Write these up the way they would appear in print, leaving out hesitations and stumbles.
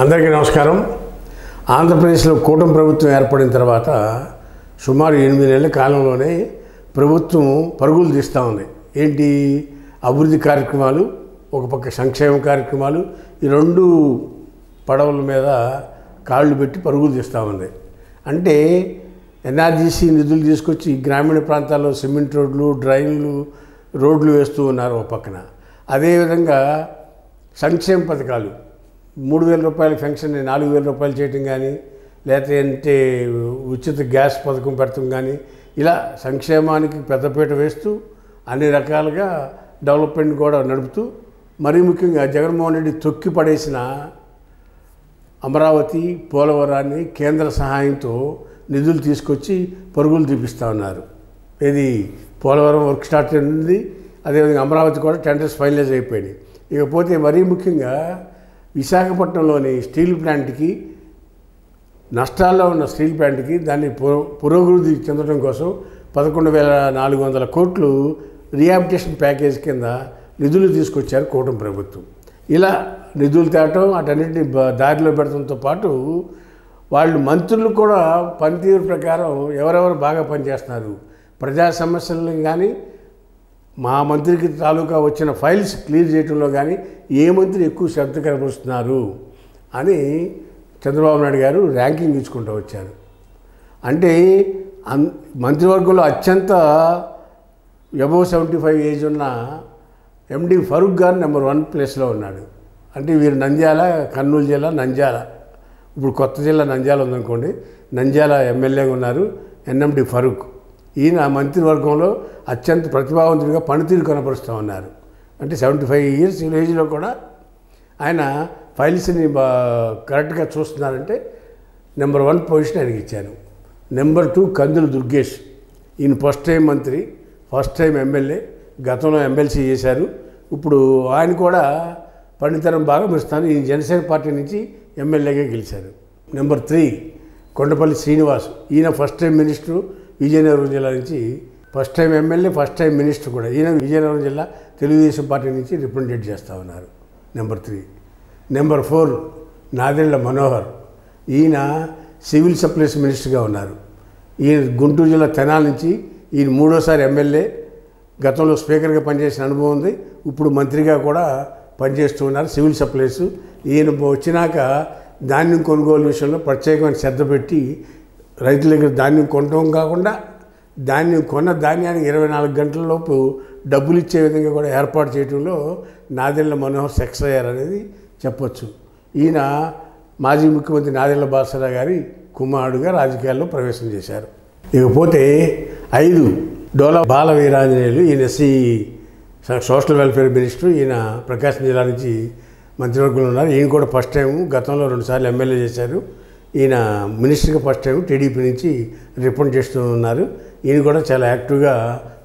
అందరికీ నమస్కారం. ఆంధ్రప్రదేశ్లో కూటమి ప్రభుత్వం ఏర్పడిన తర్వాత సుమారు 8 నెలల కాలంలోనే ప్రభుత్వం పరుగులు తీస్తూ ఉంది. ఏంటి అభివృద్ధి కార్యక్రమాలు, ఒక పక్క సంక్షేమ కార్యక్రమాలు, ఈ రెండు పడవల మీద కాళ్ళు పెట్టి పరుగులు తీస్తూ ఉంది. అంటే ఎన్ఆర్జీసీ నిధులు తీసుకొచ్చి గ్రామీణ ప్రాంతాల్లో సిమెంట్ రోడ్లు, డ్రైన్లు, రోడ్లు వేస్తూ ఉన్నారు ఒక పక్కన. అదేవిధంగా సంక్షేమ పథకాలు 3,000 రూపాయల పెన్షన్ 4,000 రూపాయలు చేయటం కానీ, లేకపోతే ఉచిత గ్యాస్ పథకం పెడతాం కానీ, ఇలా సంక్షేమానికి పెద్దపీట వేస్తూ అన్ని రకాలుగా డెవలప్మెంట్ కూడా నడుపుతూ, మరీ ముఖ్యంగా జగన్మోహన్ రెడ్డి తొక్కి పడేసిన అమరావతి, పోలవరాన్ని కేంద్ర సహాయంతో నిధులు తీసుకొచ్చి పరుగులు తీపిస్తూ ఉన్నారు. ఇది పోలవరం వర్క్ స్టార్ట్ అయింది, అదేవిధంగా అమరావతి కూడా టెండర్స్ ఫైనలైజ్ అయిపోయినాయి. ఇకపోతే మరీ ముఖ్యంగా విశాఖపట్నంలోని స్టీల్ ప్లాంట్కి, నష్టాల్లో ఉన్న స్టీల్ ప్లాంట్కి దాన్ని పురోగతి చెందడం కోసం 11,400 కోట్లు రీహాబిలిటేషన్ ప్యాకేజ్ కింద నిధులు తీసుకొచ్చారు కూటమి ప్రభుత్వం. ఇలా నిధులు తేవటం, అటన్నింటినీ దారిలో పెడటంతో పాటు వాళ్ళు మంత్రులు కూడా పనితీరు ప్రకారం ఎవరెవరు బాగా పనిచేస్తున్నారు, ప్రజా సమస్యలను కానీ, మా మంత్రికి తాలూకా వచ్చిన ఫైల్స్ క్లియర్ చేయడంలో కానీ ఏ మంత్రి ఎక్కువ శ్రద్ధ కనబరుస్తున్నారు అని చంద్రబాబు నాయుడు గారు ర్యాంకింగ్ ఇచ్చుకుంటూ వచ్చారు. అంటే మంత్రివర్గంలో అత్యంత అబవ్ 75 ఏజ్ ఉన్న ఎండి ఫరూక్ గారు నెంబర్ 1 ప్లేస్లో ఉన్నాడు. అంటే వీరు నంద్యాల, కర్నూలు జిల్లా, నంద్యాల, ఇప్పుడు కొత్త జిల్లా నంద్యాల ఉందనుకోండి, నంద్యాల ఎమ్మెల్యేగా ఉన్నారు ఎన్ఎండి ఫరూక్. ఈయన మంత్రివర్గంలో అత్యంత ప్రతిభావంతుడిగా పనితీరు కనపరుస్తూ ఉన్నారు. అంటే 75 ఇయర్స్ ఏజ్లో కూడా ఆయన ఫైల్స్ని కరెక్ట్గా చూస్తున్నారంటే నెంబర్ 1 పొజిషన్ ఆయనకి ఇచ్చాను. నెంబర్ 2 కందులు దుర్గేష్. ఈయన ఫస్ట్ టైం మంత్రి, ఫస్ట్ టైం ఎమ్మెల్యే, గతంలో ఎమ్మెల్సీ చేశారు. ఇప్పుడు ఆయన కూడా పనితనం బాగా మెరుస్తాను. ఈయన జనసేన పార్టీ నుంచి ఎమ్మెల్యేగా గెలిచారు. నెంబర్ 3 కొండపల్లి శ్రీనివాస్. ఈయన ఫస్ట్ టైం మినిస్టరు, విజయనగరం జిల్లా నుంచి first time MLA, first time minister కూడా. ఈయన విజయనగరం జిల్లా తెలుగుదేశం పార్టీ నుంచి రిప్రజెంటేట్ చేస్తూ ఉన్నారు. నెంబర్ 3. నెంబర్ 4 నాదెళ్ల మనోహర్. ఈయన సివిల్ సప్లైస్ మినిస్టర్గా ఉన్నారు. ఈయన గుంటూరు జిల్లా తెనాల నుంచి. ఈయన 3వ ఎమ్మెల్యే, గతంలో స్పీకర్గా పనిచేసిన అనుభవం ఉంది, ఇప్పుడు మంత్రిగా కూడా పనిచేస్తూ ఉన్నారు సివిల్ సప్లైస్. ఈయన వచ్చినాక ధాన్యం కొనుగోలు విషయంలో ప్రత్యేకమైన శ్రద్ధ పెట్టి రైతుల దగ్గర ధాన్యం కొనడం కాకుండా కొన్న ధాన్యానికి 24 గంటల లోపు డబ్బులు ఇచ్చే విధంగా కూడా ఏర్పాటు చేయడంలో నాదెళ్ల మనోహర్ సక్సెస్ అయ్యారనేది చెప్పొచ్చు. ఈయన మాజీ ముఖ్యమంత్రి నాదెళ్ల భాస్కరరావు గారి కుమారుడుగా రాజకీయాల్లో ప్రవేశం చేశారు. ఇకపోతే 5 డోలా బాల వీరాంజనేయులు. ఈయన ఎస్సీ సోషల్ వెల్ఫేర్ మినిస్టర్. ఈయన ప్రకాశం జిల్లా నుంచి మంత్రివర్గంలో ఉన్నారు. ఈయన కూడా ఫస్ట్ టైం, గతంలో 2 సార్లు ఎమ్మెల్యే చేశారు. ఈయన మినిస్టర్గా ఫస్ట్ టైం టీడీపీ నుంచి రిప్రజెంట్ చేస్తూ ఉన్నారు. ఈయన కూడా చాలా యాక్టివ్గా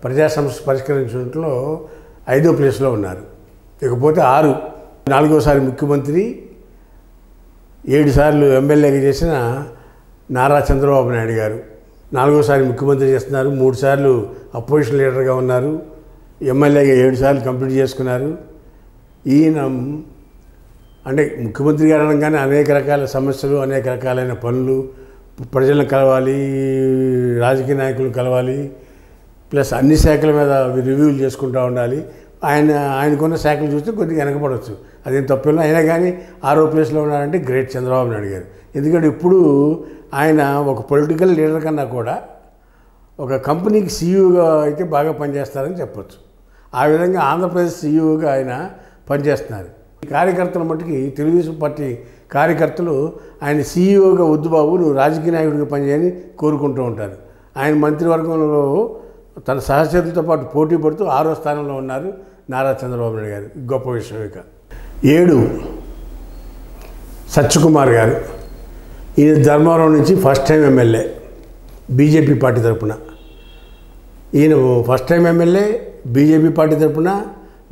ప్రజా సమస్య పరిష్కరించడంలో 5వ ప్లేస్లో ఉన్నారు. ఇకపోతే 6 4వసారి ముఖ్యమంత్రి, 7 సార్లు ఎమ్మెల్యేగా చేసిన నారా చంద్రబాబు నాయుడు గారు 4వసారి ముఖ్యమంత్రి చేస్తున్నారు. 3 సార్లు అపోజిషన్ లీడర్గా ఉన్నారు. ఎమ్మెల్యేగా 7 సార్లు కంప్లీట్ చేసుకున్నారు. ఈయన అంటే ముఖ్యమంత్రి గారు అనగానే అనేక రకాల సమస్యలు, అనేక రకాలైన పనులు, ప్రజలను కలవాలి, రాజకీయ నాయకులను కలవాలి, ప్లస్ అన్ని శాఖల మీద రివ్యూలు చేసుకుంటూ ఉండాలి. ఆయనకున్న శాఖలు చూస్తే కొద్దిగా వెనకపడవచ్చు, అదేం తప్పేలా. అయినా కానీ 6వ ప్లేస్లో ఉన్నారంటే గ్రేట్ చంద్రబాబు నాయుడు గారు. ఎందుకంటే ఇప్పుడు ఆయన ఒక పొలిటికల్ లీడర్ కన్నా కూడా ఒక కంపెనీకి సీఈఓగా అయితే బాగా పనిచేస్తారని చెప్పచ్చు. ఆ విధంగా ఆంధ్రప్రదేశ్ సీఈఓగా ఆయన పనిచేస్తున్నారు. కార్యకర్తల మట్టుకి తెలుగుదేశం పార్టీ కార్యకర్తలు ఆయన సీఈఓగా వద్దు బాబు, నువ్వు రాజకీయ నాయకుడిగా పనిచేయని కోరుకుంటూ ఉంటారు. ఆయన మంత్రివర్గంలో తన సహచరులతో పాటు పోటీ పడుతూ 6వ స్థానంలో ఉన్నారు నారా చంద్రబాబు నాయుడు గారు. గొప్ప విషయం. ఇక 7 సత్యకుమార్ గారు. ఈయన ధర్మవరం నుంచి first time MLA, BJP party తరఫున. ఈయన first time MLA, BJP party తరఫున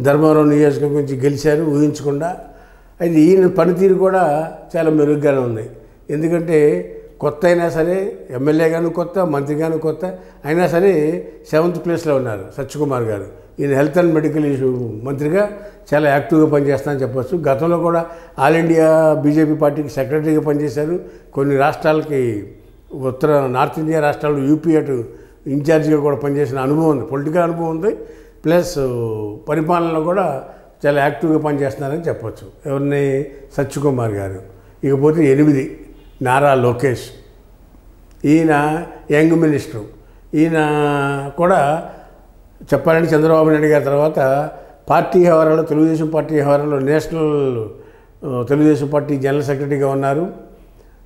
ధర్మవరం నియోజకవర్గం నుంచి గెలిచారు ఊహించకుండా. అయితే ఈయన పనితీరు కూడా చాలా మెరుగ్గానే ఉంది. ఎందుకంటే కొత్త అయినా సరే ఎమ్మెల్యేగాను కొత్త, మంత్రిగాను కొత్త అయినా సరే 7th ప్లేస్లో ఉన్నారు సత్యకుమార్ గారు. ఈయన హెల్త్ అండ్ మెడికల్ ఇష్యూ మంత్రిగా చాలా యాక్టివ్గా పనిచేస్తానని చెప్పొచ్చు. గతంలో కూడా ఆల్ ఇండియా బీజేపీ పార్టీకి సెక్రటరీగా పనిచేశారు. కొన్ని రాష్ట్రాలకి నార్త్ ఇండియా రాష్ట్రాలు యూపీ అటు ఇన్ఛార్జిగా కూడా పనిచేసిన అనుభవం ఉంది, పొలిటికల్ అనుభవం ఉంది. ప్లస్ పరిపాలనలో కూడా చాలా యాక్టివ్గా పనిచేస్తున్నారని చెప్పొచ్చు. ఎవరిని? సత్యకుమార్ గారు. ఇకపోతే 8 నారా లోకేష్. ఈయన యంగ్ మినిస్టర్. ఈయన కూడా చెప్పాలంటే చంద్రబాబు నాయుడు గారి తర్వాత పార్టీ వ్యవహారాలు, తెలుగుదేశం పార్టీ వ్యవహారాలు నేషనల్ తెలుగుదేశం పార్టీ జనరల్ సెక్రటరీగా ఉన్నారు.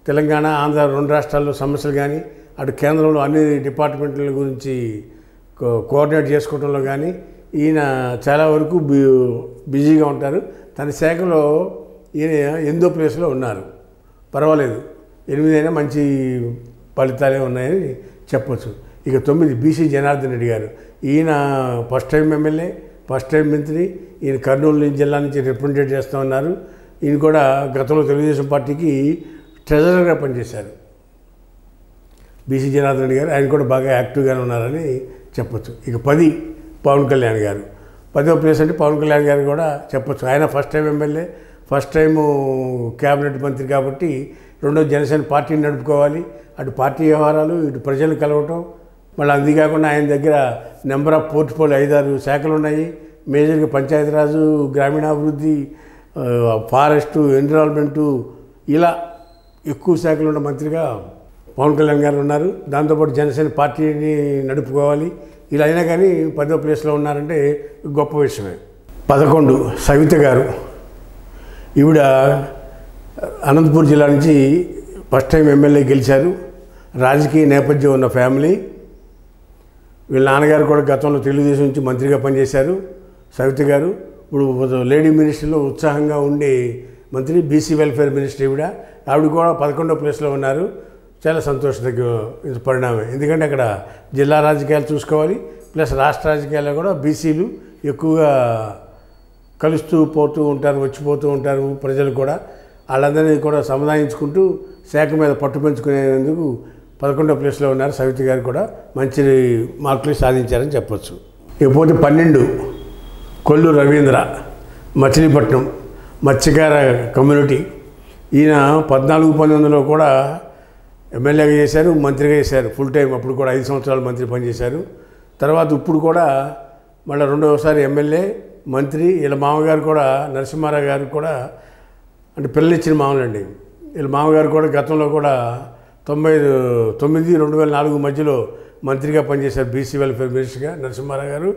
తెలంగాణ, ఆంధ్ర 2 రాష్ట్రాల్లో సమస్యలు కానీ, అటు కేంద్రంలో అన్ని డిపార్ట్మెంట్ల గురించి కోఆర్డినేట్ చేసుకోవడంలో కానీ ఈయన చాలా వరకు బిజీగా ఉంటారు. తన శాఖలో ఈయన 8వ ప్లేస్లో ఉన్నారు. పర్వాలేదు, 8 అయినా మంచి ఫలితాలే ఉన్నాయని చెప్పొచ్చు. ఇక 9 బీసీ జనార్దన్ రెడ్డి గారు. ఈయన first time MLA, first time మంత్రి. ఈయన కర్నూలు జిల్లా నుంచి రిప్రజెంటేట్ చేస్తూ ఉన్నారు. ఈయన కూడా గతంలో తెలుగుదేశం పార్టీకి ట్రెజరర్గా పనిచేశారు బీసీ జనార్దన్ రెడ్డి గారు. ఆయన కూడా బాగా యాక్టివ్గానే ఉన్నారని చెప్పొచ్చు. ఇక 10 పవన్ కళ్యాణ్ గారు. 10వ ప్లేస్ అంటే పవన్ కళ్యాణ్ గారు కూడా చెప్పొచ్చు. ఆయన first time MLA, first time cabinet మంత్రి కాబట్టి రెండో జనసేన పార్టీని నడుపుకోవాలి. అటు పార్టీ వ్యవహారాలు, ఇటు ప్రజలు కలవటం. మళ్ళీ అంతేకాకుండా ఆయన దగ్గర నెంబర్ ఆఫ్ పోర్ట్ఫోలియో 5-6 శాఖలు ఉన్నాయి. మేజర్గా పంచాయతీరాజు, గ్రామీణాభివృద్ధి, ఫారెస్టు, ఎన్విరాన్మెంటు, ఇలా ఎక్కువ శాఖలు ఉన్న మంత్రిగా పవన్ కళ్యాణ్ గారు ఉన్నారు. దాంతోపాటు జనసేన పార్టీని నడుపుకోవాలి. ఇలా అయినా కానీ 10వ ప్లేస్లో ఉన్నారంటే గొప్ప విషయమే. 11 సవిత గారు. ఈవిడ అనంతపూర్ జిల్లా నుంచి ఫస్ట్ టైం ఎమ్మెల్యే గెలిచారు. రాజకీయ నేపథ్యం ఉన్న ఫ్యామిలీ. వీళ్ళ నాన్నగారు కూడా గతంలో తెలుగుదేశం నుంచి మంత్రిగా పనిచేశారు. సవిత గారు ఇప్పుడు లేడీ మినిస్టర్లో ఉత్సాహంగా ఉండే మంత్రి, బీసీ వెల్ఫేర్ మినిస్టర్ ఈవిడ. ఆవిడ కూడా 11వ ప్లేస్లో ఉన్నారు. చాలా సంతోషదగ్గ పరిణామం. ఎందుకంటే అక్కడ జిల్లా రాజకీయాలు చూసుకోవాలి, ప్లస్ రాష్ట్ర రాజకీయాల్లో కూడా బీసీలు ఎక్కువగా కలుస్తూ పోతూ ఉంటారు, వచ్చిపోతూ ఉంటారు. ప్రజలు కూడా వాళ్ళందరినీ కూడా సముదాయించుకుంటూ శాఖ మీద పట్టు పెంచుకునేందుకు 11వ ప్లేస్లో ఉన్నారు. సవిత గారు కూడా మంచి మార్కులు సాధించారని చెప్పొచ్చు. ఇకపోతే 12 కొల్లు రవీంద్ర, మచిలీపట్నం మత్స్యకార కమ్యూనిటీ. ఈయన 14-19లో కూడా ఎమ్మెల్యేగా చేశారు, మంత్రిగా చేశారు ఫుల్ టైం. అప్పుడు కూడా 5 సంవత్సరాలు మంత్రి పనిచేశారు. తర్వాత ఇప్పుడు కూడా మళ్ళీ రెండవసారి ఎమ్మెల్యే, మంత్రి. వీళ్ళ మామగారు కూడా నరసింహారావు గారు కూడా, అంటే పిల్లనిచ్చిన మామూలండి. వీళ్ళ మామగారు కూడా గతంలో కూడా 99-2004 మధ్యలో మంత్రిగా పనిచేశారు, బీసీ వెల్ఫేర్ మినిస్టర్గా నరసింహారావు గారు.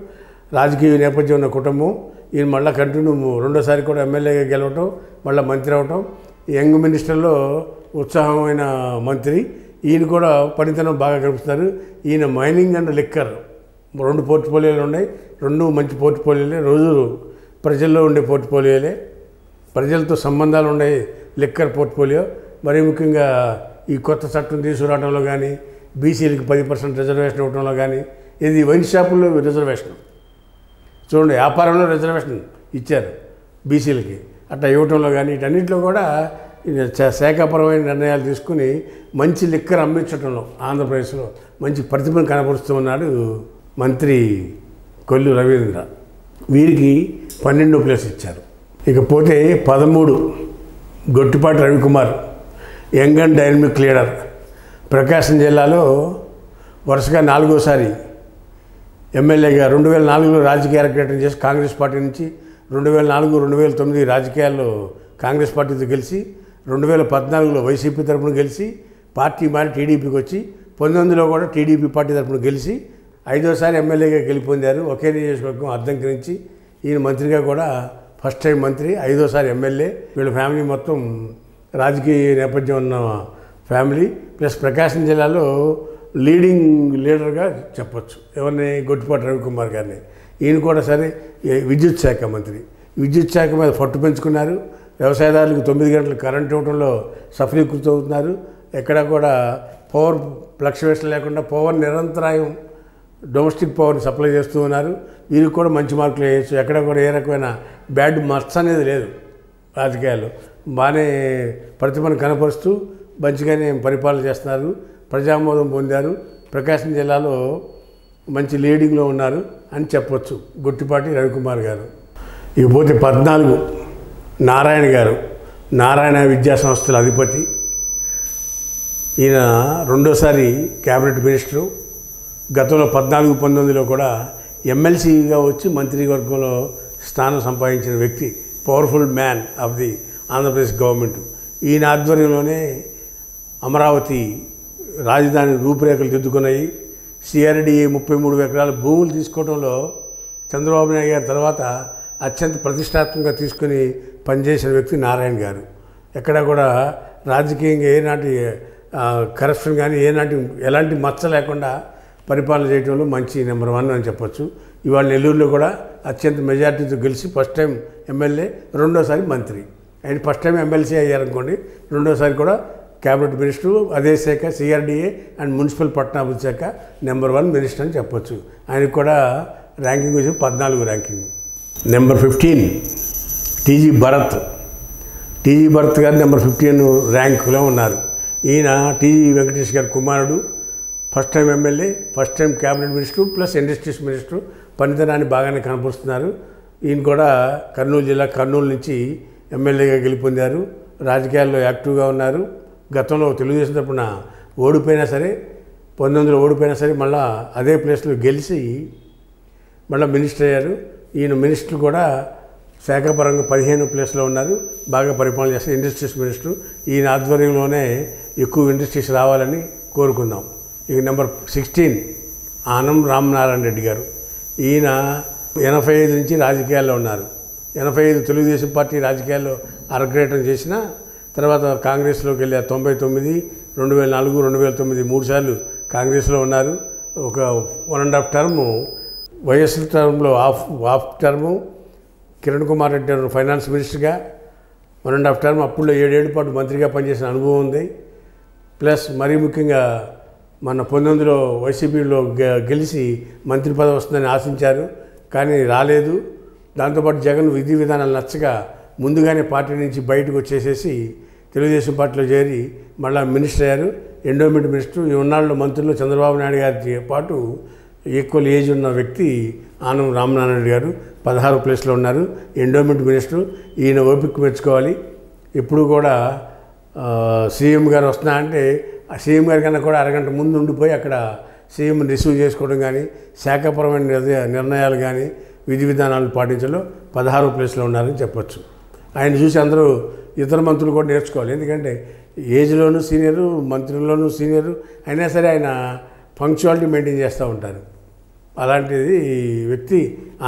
రాజకీయ నేపథ్యం ఉన్న కుటుంబం. ఈయన మళ్ళీ కంటిన్యూ రెండోసారి కూడా ఎమ్మెల్యేగా గెలవటం, మళ్ళీ మంత్రి అవటం. యంగ్ మినిస్టర్లో ఉత్సాహమైన మంత్రి. ఈయన కూడా పనితనం బాగా కనిపిస్తున్నారు. ఈయన మైనింగ్ అండ్ లిక్కర్ 2 పోర్ట్ఫోలియోలు ఉన్నాయి. 2 మంచి పోర్ట్ఫోలియోలే. రోజు ప్రజల్లో ఉండే పోర్ట్ఫోలియోలే, ప్రజలతో సంబంధాలు ఉండే లిక్కర్ పోర్ట్ఫోలియో. మరీ ముఖ్యంగా ఈ కొత్త చట్టం తీసుకురావడంలో కానీ, బీసీలకి 10% రిజర్వేషన్ ఇవ్వడంలో కానీ, ఇది వైన్ షాపుల్లో రిజర్వేషన్ చూడండి, వ్యాపారంలో రిజర్వేషన్ ఇచ్చారు బీసీలకి, అట్లా ఇవ్వటంలో కానీ వీటన్నిటిలో కూడా శాఖాపరమైన నిర్ణయాలు తీసుకుని మంచి లిక్కర్ అమ్మించడంలో ఆంధ్రప్రదేశ్లో మంచి ప్రతిభను కనపరుస్తూ ఉన్నాడు మంత్రి కొల్లు రవీంద్ర. వీరికి 12వ ప్లేస్ ఇచ్చారు. ఇకపోతే 13 Gottipati Ravikumar, young and dynamic leader. Prakasam జిల్లాలో వరుసగా 4వసారి ఎమ్మెల్యేగా 2004లో రాజకీయ అరంగేట్రం చేసి కాంగ్రెస్ పార్టీ నుంచి 2004-2009 రాజకీయాల్లో కాంగ్రెస్ పార్టీతో గెలిచి 2014లో వైసీపీ తరఫున గెలిచి పార్టీ మారి టీడీపీకి వచ్చి 19లో కూడా టీడీపీ పార్టీ తరఫున గెలిచి 5వసారి ఎమ్మెల్యేగా గెలిపొందారు. ఒకే నియోజకవర్గం అద్దంకి నుంచి. ఈయన మంత్రిగా కూడా ఫస్ట్ టైం మంత్రి, 5వసారి ఎమ్మెల్యే. వీళ్ళ ఫ్యామిలీ మొత్తం రాజకీయ నేపథ్యం ఉన్న ఫ్యామిలీ. ప్లస్ ప్రకాశం జిల్లాలో లీడింగ్ లీడర్గా చెప్పొచ్చు ఎవరిని, గొట్టిపాటి రవికుమార్ గారిని. ఈయన కూడా సరే విద్యుత్ శాఖ మంత్రి. విద్యుత్ శాఖ మీద పట్టు పెంచుకున్నారు. వ్యవసాయదారులకు 9 గంటలు కరెంట్ ఇవ్వడంలో సఫలీకృతం అవుతున్నారు. ఎక్కడ కూడా పవర్ ఫ్లక్చువేషన్ లేకుండా పవర్ నిరంతరాయం డొమెస్టిక్ పవర్ని సప్లై చేస్తూ ఉన్నారు. వీరికి కూడా మంచి మార్కులు వేయచ్చు. ఎక్కడ కూడా ఏ రకమైన బ్యాడ్ మర్చ్ అనేది లేదు. రాజకీయాల్లో బాగానే ప్రతిభను కనపరుస్తూ మంచిగానే పరిపాలన చేస్తున్నారు, ప్రజామోదం పొందారు, ప్రకాశం జిల్లాలో మంచి లీడింగ్లో ఉన్నారు అని చెప్పొచ్చు గొట్టిపాటి రవికుమార్ గారు. ఇకపోతే 14 నారాయణ గారు, నారాయణ విద్యా సంస్థల అధిపతి. ఈయన రెండోసారి క్యాబినెట్ మినిస్టరు. గతంలో 14-19లో కూడా ఎమ్మెల్సీగా వచ్చి మంత్రివర్గంలో స్థానం సంపాదించిన వ్యక్తి, powerful man of the Andhra Pradesh government. ఈయన ఆధ్వర్యంలోనే అమరావతి రాజధాని రూపురేఖలు దిద్దుకున్నాయి. సిఆర్డీఏ 33 ఎకరాల భూములు తీసుకోవడంలో చంద్రబాబు నాయుడు గారి తర్వాత అత్యంత ప్రతిష్టాత్మకంగా తీసుకుని పనిచేసిన వ్యక్తి నారాయణ గారు. ఎక్కడా కూడా రాజకీయంగా ఏనాటి కరప్షన్ కానీ ఎలాంటి మచ్చ లేకుండా పరిపాలన చేయడంలో మంచి నెంబర్ 1 అని చెప్పొచ్చు. ఇవాళ నెల్లూరులో కూడా అత్యంత మెజార్టీతో గెలిచి ఫస్ట్ టైం ఎమ్మెల్యే, రెండోసారి మంత్రి. ఆయన ఫస్ట్ టైం ఎమ్మెల్సీ అయ్యారనుకోండి, రెండోసారి కూడా క్యాబినెట్ మినిస్టర్, అదే శాఖ సిఆర్డీఏ అండ్ మున్సిపల్ పట్టణాభివృద్ధి శాఖ నెంబర్ 1 మినిస్టర్ అని చెప్పొచ్చు. ఆయనకు కూడా ర్యాంకింగ్ వచ్చి 14 ranking. Number 15 TG Bharat. TG Bharat గారు నెంబర్ 15 ర్యాంకులో ఉన్నారు. ఈయన టీజీ వెంకటేష్ గారి కుమారుడు, first time MLA, first time cabinet minister plus industries minister. పనితనాన్ని బాగానే కనపరుస్తున్నారు. ఈయన కూడా కర్నూలు జిల్లా కర్నూలు నుంచి ఎమ్మెల్యేగా గెలుపొందారు. రాజకీయాల్లో యాక్టివ్గా ఉన్నారు. గతంలో తెలుగుదేశం తరపున ఓడిపోయినా సరే, 19లో ఓడిపోయినా సరే, మళ్ళీ అదే ప్లేస్లో గెలిచి మళ్ళీ మినిస్టర్ అయ్యారు. ఈయన మినిస్టర్ కూడా శాఖాపరంగా 15 ప్లేస్లో ఉన్నారు. బాగా పరిపాలన చేస్తారు. Industries minister. ఈయన ఆధ్వర్యంలోనే ఎక్కువ ఇండస్ట్రీస్ రావాలని కోరుకుందాం. ఇక నెంబర్ 16 ఆనం రామనారాయణ రెడ్డి గారు. ఈయన 85 నుంచి రాజకీయాల్లో ఉన్నారు. 85 తెలుగుదేశం పార్టీ రాజకీయాల్లో అరగ్రేటం చేసిన తర్వాత కాంగ్రెస్లోకి వెళ్ళారు. 99, 2004, 2009 3 సార్లు కాంగ్రెస్లో ఉన్నారు. ఒక 1.5 టర్ము వైఎస్ టర్మ్లో హాఫ్ టర్ము కిరణ్ కుమార్ రెడ్డి గారు ఫైనాన్స్ మినిస్టర్గా, 1.5 టర్మ్ అప్పుడులో 7 ఏళ్ల పాటు మంత్రిగా పనిచేసిన అనుభవం ఉంది. ప్లస్ మరీ ముఖ్యంగా మన 19లో వైసీపీలో గెలిచి మంత్రి పదవి వస్తుందని ఆశించారు, కానీ రాలేదు. దాంతోపాటు జగన్ విధి విధానాలు నచ్చగా ముందుగానే పార్టీ నుంచి బయటకు వచ్చేసేసి తెలుగుదేశం పార్టీలో చేరి మళ్ళీ మినిస్టర్ అయ్యారు. Endowment minister. ఈ ఉన్నాళ్ళు మంత్రులు చంద్రబాబు నాయుడు గారితో పాటు ఈక్వల్ ఏజ్ ఉన్న వ్యక్తి ఆనం రామనారాయణ గారు 16 ప్లేస్లో ఉన్నారు. Endowment minister. ఈయన ఓపిక మెచ్చుకోవాలి. ఎప్పుడు కూడా సీఎం గారు వస్తున్నా అంటే సీఎం గారి కన్నా కూడా అరగంట ముందు ఉండిపోయి అక్కడ సీఎం రిసీవ్ చేసుకోవడం కానీ, శాఖాపరమైన నిర్ణయాలు కానీ, విధి విధానాలు పాటించడంలో 16 ప్లేస్లో ఉన్నారని చెప్పొచ్చు. ఆయన చూసి అందరూ ఇతర మంత్రులు కూడా నేర్చుకోవాలి. ఎందుకంటే ఏజ్లోనూ సీనియరు, మంత్రుల్లోనూ సీనియరు, అయినా సరే ఆయన పంక్చువాలిటీ మెయింటైన్ చేస్తూ ఉంటారు. అలాంటిది వ్యక్తి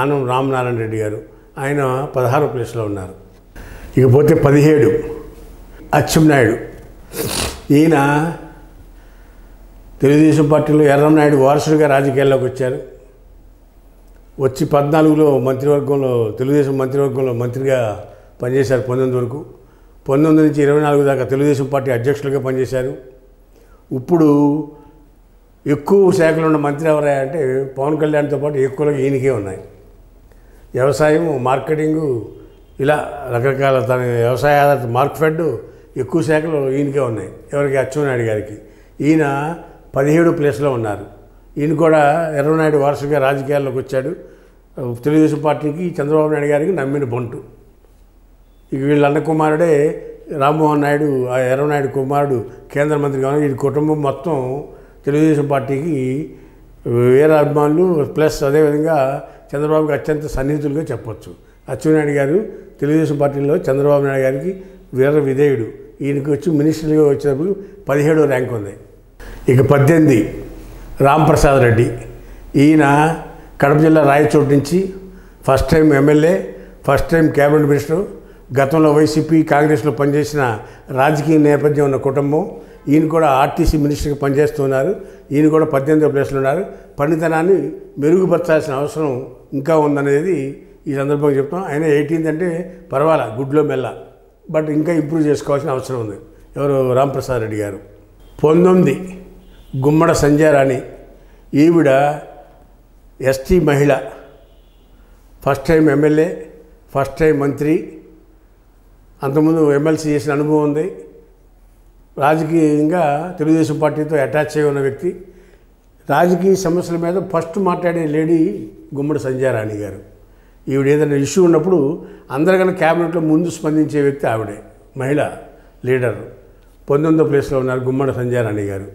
ఆనం రామనారాయణ రెడ్డి గారు. ఆయన 16 ప్లేస్లో ఉన్నారు. ఇకపోతే 17 అచ్చెన్నాయుడు. ఈయన తెలుగుదేశం పార్టీలో ఎర్రంనాయుడు వారసుడిగా రాజకీయాల్లోకి వచ్చారు. వచ్చి 14లో మంత్రివర్గంలో, తెలుగుదేశం మంత్రివర్గంలో మంత్రిగా పనిచేశారు 19 వరకు. 19 నుంచి 24 దాకా తెలుగుదేశం పార్టీ అధ్యక్షులుగా పనిచేశారు. ఇప్పుడు ఎక్కువ శాఖలు ఉన్న మంత్రి ఎవరా అంటే పవన్ కళ్యాణ్తో పాటు ఎక్కువగా ఈయనకే ఉన్నాయి. వ్యవసాయం, మార్కెటింగు, ఇలా రకరకాల తన వ్యవసాయ ఆధారిత మార్కెట్ ఎక్కువ శాఖలు ఈయనకే ఉన్నాయి. ఎవరికి? అచ్చెన్నాయుడు గారికి. ఈయన 17 ప్లేస్లో ఉన్నారు. ఈయన కూడా ఎర్రనాయుడు వారసుగా రాజకీయాల్లోకి వచ్చాడు. తెలుగుదేశం పార్టీకి, చంద్రబాబు నాయుడు గారికి నమ్మిన బొంటు. ఇక వీళ్ళ అన్న కుమారుడే రామ్మోహన్ నాయుడు, ఆ ఎర్రనాయుడు కుమారుడు కేంద్ర మంత్రి కావాలి. ఈ కుటుంబం మొత్తం తెలుగుదేశం పార్టీకి వేరే అభిమానులు, ప్లస్ అదేవిధంగా చంద్రబాబుకి అత్యంత సన్నిహితులుగా చెప్పొచ్చు. అచ్చెన్నాయుడు గారు తెలుగుదేశం పార్టీలో చంద్రబాబు నాయుడు గారికి వీర విధేయుడు. ఈయనకి వచ్చి మినిస్టర్గా వచ్చినప్పుడు 17వ ర్యాంక్ ఉంది. ఇక 18 రాంప్రసాద్ రెడ్డి. ఈయన కడప జిల్లా రాయచోటు నుంచి first time MLA, first time cabinet minister. గతంలో వైసీపీ, కాంగ్రెస్లో పనిచేసిన రాజకీయ నేపథ్యం ఉన్న కుటుంబం. ఈయన కూడా ఆర్టీసీ మినిస్టర్గా పనిచేస్తున్నారు. ఈయన కూడా 18వ ప్లేస్లో ఉన్నారు. పనితనాన్ని మెరుగుపరచాల్సిన అవసరం ఇంకా ఉందనేది ఈ సందర్భంగా చెప్తాం. ఆయన 18th అంటే పర్వాలా, గుడ్లో మెల్ల, బట్ ఇంకా ఇంప్రూవ్ చేసుకోవాల్సిన అవసరం ఉంది. ఎవరు? రాంప్రసాద్ రెడ్డి గారు. 19 గుమ్మడ సంజయ్ రాణి. ఈవిడ ఎస్టీ మహిళ. First time MLA, first time మంత్రి. అంతకుముందు ఎమ్మెల్సీ చేసిన అనుభవం ఉంది. రాజకీయంగా తెలుగుదేశం పార్టీతో అటాచ్ అయి ఉన్న వ్యక్తి. రాజకీయ సమస్యల మీద ఫస్ట్ మాట్లాడే లేడీ గుమ్మడి సంధ్యారాణి గారు. ఈవిడ ఏదైనా ఇష్యూ ఉన్నప్పుడు అందరికన్నా క్యాబినెట్లో ముందు స్పందించే వ్యక్తి ఆవిడే. మహిళ లీడర్. 19వ ప్లేస్లో ఉన్నారు గుమ్మడి సంధ్యారాణి గారు.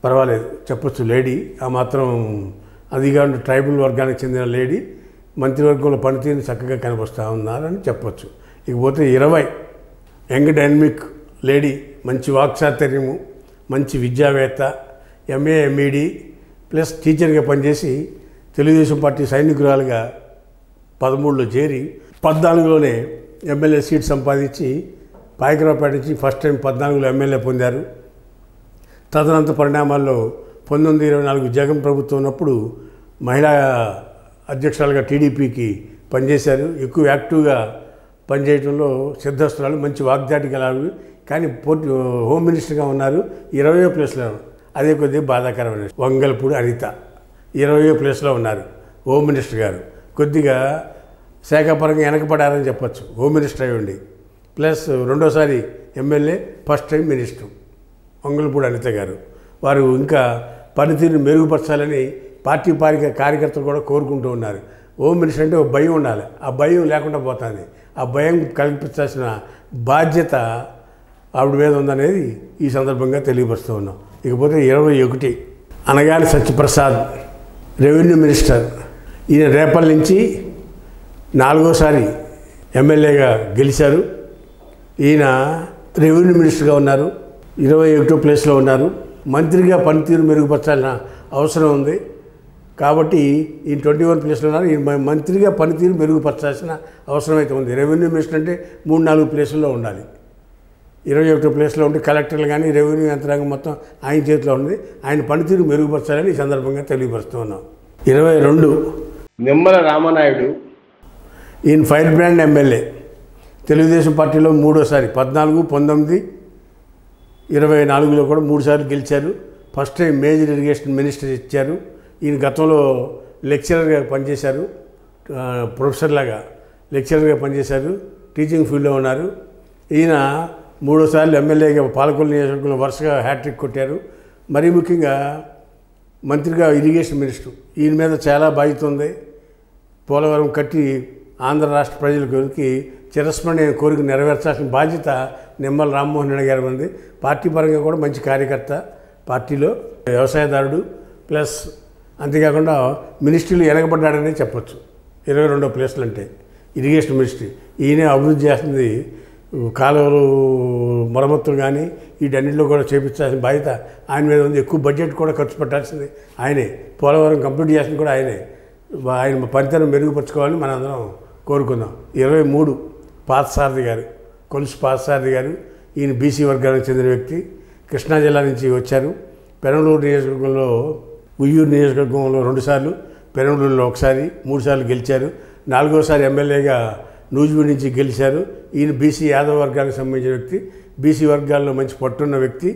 పర్వాలేదు చెప్పొచ్చు, లేడీ. ఆ మాత్రం అదిగా ట్రైబల్ వర్గానికి చెందిన లేడీ మంత్రివర్గంలో పనితీరుని చక్కగా కనిపిస్తూ ఉన్నారని చెప్పొచ్చు. ఇకపోతే 20 యంగ్ డైనమిక్ లేడీ, మంచి వాక్చాతుర్యము, మంచి విద్యావేత్త, ఎంఏ ఎంఈడి ప్లస్ టీచర్గా పనిచేసి తెలుగుదేశం పార్టీ సైనికురాలుగా 13లో చేరి 14లోనే ఎమ్మెల్యే సీట్ సంపాదించి పాయకరావుపేట నుంచి ఫస్ట్ టైం 14లో ఎమ్మెల్యే పొందారు. తదనంతర పరిణామాల్లో 1924 జగన్ ప్రభుత్వం ఉన్నప్పుడు మహిళా అధ్యక్షురాలుగా టీడీపీకి పనిచేశారు. ఎక్కువ యాక్టివ్గా పనిచేయడంలో సిద్ధస్తురాలు, మంచి వాగ్దాటి గలవి. కానీ హోమ్ మినిస్టర్గా ఉన్నారు 20వ ప్లేస్లో. అదే కొద్దిగా బాధాకరమైన వంగల్పూడి అనిత 20వ ప్లేస్లో ఉన్నారు హోమ్ మినిస్టర్ గారు. కొద్దిగా శాఖాపరంగా వెనకపడారని చెప్పచ్చు హోమ్ మినిస్టర్ అయి ఉండి. ప్లస్ రెండోసారి MLA, first time minister Vangalapudi Anitha గారు. వారు ఇంకా పనితీరుని మెరుగుపరచాలని పార్టీ కార్యకర్తలు కూడా కోరుకుంటూ ఉన్నారు. హోమ్ మినిస్టర్ అంటే ఒక భయం ఉండాలి, ఆ భయం లేకుండా పోతుంది. ఆ భయం కల్పించాల్సిన బాధ్యత ఆవిడ మీద ఉందనేది ఈ సందర్భంగా తెలియపరుస్తూ ఉన్నాం. ఇకపోతే 21 అనగాని సత్యప్రసాద్ రెవెన్యూ మినిస్టర్. ఈయన రేపల్ నుంచి 4వసారి ఎమ్మెల్యేగా గెలిచారు. ఈయన రెవెన్యూ మినిస్టర్గా ఉన్నారు, 21వ ప్లేస్లో ఉన్నారు. మంత్రిగా పనితీరు మెరుగుపరచాల్సిన అవసరం ఉంది కాబట్టి ఈయన 21 ప్లేస్లో ఉన్నారు. ఈయన మంత్రిగా పనితీరు మెరుగుపరచాల్సిన అవసరం అయితే ఉంది. రెవెన్యూ మినిస్టర్ అంటే 3-4 ప్లేసుల్లో ఉండాలి. 21వ ప్లేస్లో ఉంటే కలెక్టర్లు కానీ రెవెన్యూ యంత్రాంగం మొత్తం ఆయన చేతిలో ఉంది. ఆయన పనితీరు మెరుగుపరచాలని ఈ సందర్భంగా తెలియపరుస్తూ ఉన్నాం. 22 నిమ్మల రామనాయుడు. ఈయన ఫైర్ బ్రాండ్ ఎమ్మెల్యే, తెలుగుదేశం పార్టీలో 3వసారి 14, 19, 24లో కూడా 3 సార్లు గెలిచారు. First time major irrigation minister ఇచ్చారు. ఈయన గతంలో లెక్చరర్గా పనిచేశారు, ప్రొఫెసర్ లాగా లెక్చరర్గా పనిచేశారు, టీచింగ్ ఫీల్డ్లో ఉన్నారు. ఈయన 3వసార్లు ఎమ్మెల్యేగా పాలకొల్లు నియోజకవర్గంలో వరుసగా హ్యాట్రిక్ కొట్టారు. మరీ ముఖ్యంగా మంత్రిగా ఇరిగేషన్ మినిస్టర్. ఈయన మీద చాలా బాధ్యత ఉంది. పోలవరం కట్టి ఆంధ్ర రాష్ట్ర ప్రజలకి చిరస్మరణీయ కోరిక నెరవేర్చాల్సిన బాధ్యత నిమ్మల రామ్మోహన్ రెడ్డి గారి ఉంది. పార్టీ పరంగా కూడా మంచి కార్యకర్త, పార్టీలో వ్యవసాయదారుడు, ప్లస్ అంతేకాకుండా మినిస్ట్రీలు వెనకబడ్డాడనే చెప్పచ్చు. 22వ ప్లేస్లు అంటే ఇరిగేషన్ మినిస్ట్రీ. ఈయనే అభివృద్ధి చేస్తుంది. కాలువలు మరమ్మతులు కానీ వీటన్నింటిలో కూడా చేపించాల్సిన బాధ్యత ఆయన మీద ఉంది. ఎక్కువ బడ్జెట్ కూడా ఖర్చు పెట్టాల్సింది ఆయనే. పోలవరం కంప్లీట్ చేసింది కూడా ఆయనే. ఆయన పనితనం మెరుగుపరచుకోవాలని మనందరం కోరుకుందాం. 23 పార్థసారథి గారు, కొలుసు పార్థసారథి గారు. ఈయన బీసీ వర్గానికి చెందిన వ్యక్తి. కృష్ణా జిల్లా నుంచి వచ్చారు. పెనమలూరు నియోజకవర్గంలో, ఉయ్యూరు నియోజకవర్గంలో 2 సార్లు, పెనమలూరులో 1 సారి, 3 సార్లు గెలిచారు. 4వసారి ఎమ్మెల్యేగా నూజివీడు నుంచి గెలిచారు. ఈయన బీసీ యాదవ వర్గానికి సంబంధించిన వ్యక్తి, బీసీ వర్గాల్లో మంచి పట్టున్న వ్యక్తి.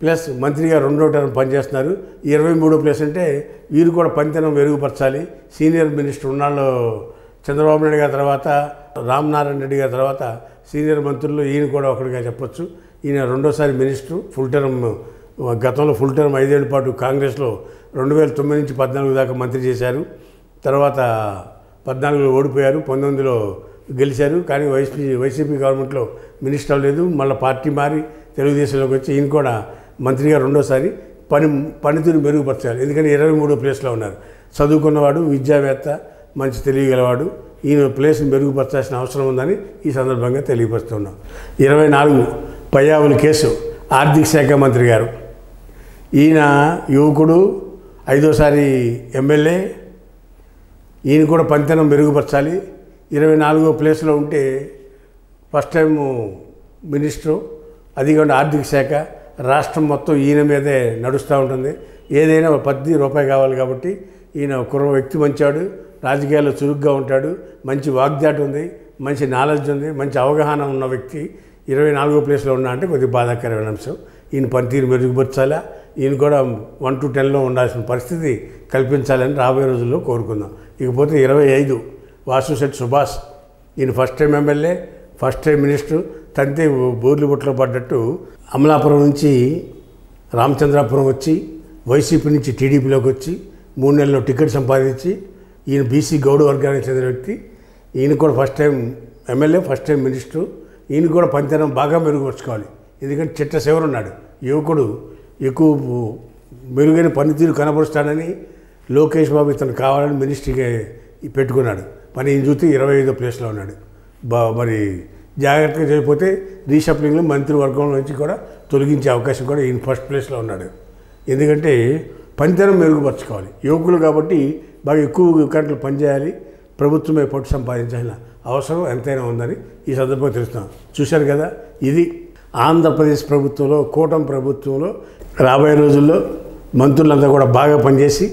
ప్లస్ మంత్రిగా 2వ టర్మ్ పనిచేస్తున్నారు. 23వ ప్లేస్ అంటే వీరు కూడా పనితనం మెరుగుపరచాలి. సీనియర్ మినిస్టర్ ఉన్నాళ్ళు చంద్రబాబు నాయుడు గారి తర్వాత, రామనారాయణ రెడ్డి గారి తర్వాత సీనియర్ మంత్రులు ఈయన కూడా ఒకటిగా చెప్పొచ్చు. ఈయన 2వసారి మినిస్టరు, ఫుల్ టర్మ్. గతంలో ఫుల్ టర్మ్ 5 ఏళ్ల పాటు కాంగ్రెస్లో 2009 నుంచి 14 దాకా మంత్రి చేశారు. తర్వాత 14లో ఓడిపోయారు, 19లో గెలిచారు. కానీ వైసీపీ గవర్నమెంట్లో మినిస్టర్ లేదు. మళ్ళీ పార్టీ మారి తెలుగుదేశంలోకి వచ్చి ఈయన కూడా మంత్రిగా 2వసారి పనితీరు మెరుగుపరచాలి. ఎందుకంటే 23వ ప్లేస్లో ఉన్నారు. చదువుకున్నవాడు, విద్యావేత్త, మంచి తెలియగలవాడు. ఈయన ప్లేస్ని మెరుగుపరచాల్సిన అవసరం ఉందని ఈ సందర్భంగా తెలియపరుస్తున్నాం. 24 పయ్యావుల కేసు, ఆర్థిక శాఖ మంత్రి గారు. ఈయన యువకుడు, 5వసారి ఎమ్మెల్యే. ఈయన కూడా పనితనం మెరుగుపరచాలి. 24వ ప్లేస్లో ఉంటే ఫస్ట్ టైం మినిస్టరు, అది కాకుండా ఆర్థిక శాఖ, రాష్ట్రం మొత్తం ఈయన మీదే నడుస్తూ ఉంటుంది. ఏదైనా ₹10 కావాలి కాబట్టి ఈయన కుర్ర వ్యక్తి, మంచాడు, రాజకీయాల్లో చురుగ్గా ఉంటాడు, మంచి వాగ్దాటి ఉంది, మంచి నాలెడ్జ్ ఉంది, మంచి అవగాహన ఉన్న వ్యక్తి. 24వ ప్లేస్లో ఉన్నా అంటే కొద్దిగా బాధాకరమైన అంశం. ఈయన పనితీరు మెరుగుపరచాలా, ఈయన కూడా 1 to 10లో ఉండాల్సిన పరిస్థితి కల్పించాలని రాబోయే రోజుల్లో కోరుకుందాం. ఇకపోతే 25 వాసుశెట్టి సుభాష్. ఈయన first time MLA, first time minister, తంతే బోర్లు బుట్టలో పడ్డట్టు అమలాపురం నుంచి రామచంద్రాపురం వచ్చి వైసీపీ నుంచి టీడీపీలోకి వచ్చి 3 నెలల్లో టికెట్ సంపాదించి ఈయన బీసీ గౌడ వర్గానికి చెందిన వ్యక్తి. ఈయన కూడా first time MLA, first time minister. ఈయన కూడా పనితనం బాగా మెరుగుపరుచుకోవాలి. ఎందుకంటే చిట్ట చివరు ఉన్నాడు యువకుడు, ఎక్కువ మెరుగైన పనితీరు కనబరుస్తాడని లోకేష్ బాబు ఇతను కావాలని మినిస్ట్రీగా పెట్టుకున్నాడు. మరి ఈయన చూస్తే 25వ ప్లేస్లో ఉన్నాడు. మరి జాగ్రత్తగా చేయకపోతే రీషఫ్లింగ్లో మంత్రివర్గం నుంచి కూడా తొలగించే అవకాశం కూడా ఈయన ఫస్ట్ ప్లేస్లో ఉన్నాడు. ఎందుకంటే పనితనం మెరుగుపరచుకోవాలి. యువకులు కాబట్టి బాగా ఎక్కువ గంటలు పనిచేయాలి, ప్రభుత్వమే పట్టు సంపాదించాల్సిన అవసరం ఎంతైనా ఉందని ఈ సందర్భంగా తెలుస్తున్నాం. చూశారు కదా, ఇది ఆంధ్రప్రదేశ్ ప్రభుత్వంలో, కూటమి ప్రభుత్వంలో రాబోయే రోజుల్లో మంత్రులంతా కూడా బాగా పనిచేసి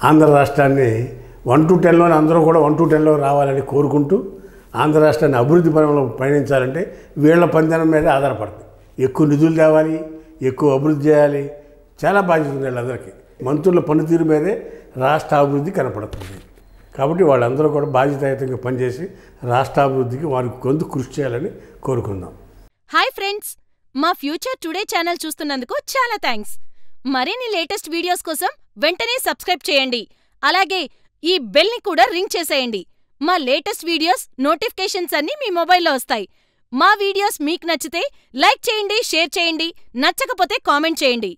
ఆంధ్ర రాష్ట్రాన్ని 1 to 10లో అందరూ కూడా 1 to 10లో రావాలని కోరుకుంటూ, ఆంధ్ర రాష్ట్రాన్ని అభివృద్ధి పరంలో పయనించాలంటే వీళ్ళ పనితనం మీద ఆధారపడుతుంది. ఎక్కువ నిధులు తేవాలి, ఎక్కువ అభివృద్ధి చేయాలి, చాలా బాధ్యత ఉంది వీళ్ళందరికీ. మంత్రుల పనితీరు మీదే రాష్ట్ర అభివృద్ధి కనపడుతుంది. కాబట్టి వాళ్ళందరూ కూడా బాధ్యతాయుతంగా పనిచేసి రాష్ట్రాభివృద్ధికి వారికి కొంత కృషి చేయాలని కోరుకుందాం. హాయ్ ఫ్రెండ్స్, మా ఫ్యూచర్ టుడే ఛానల్ చూస్తున్నందుకు చాలా థ్యాంక్స్. మరిన్ని లేటెస్ట్ వీడియోస్ కోసం వెంటనే సబ్స్క్రైబ్ చేయండి. అలాగే ఈ బెల్ ని కూడా రింగ్ చేసేయండి. మా లేటెస్ట్ వీడియోస్ నోటిఫికేషన్స్ అన్నీ మీ మొబైల్లో వస్తాయి. మా వీడియోస్ మీకు నచ్చితే లైక్ చేయండి, షేర్ చేయండి, నచ్చకపోతే కామెంట్ చేయండి.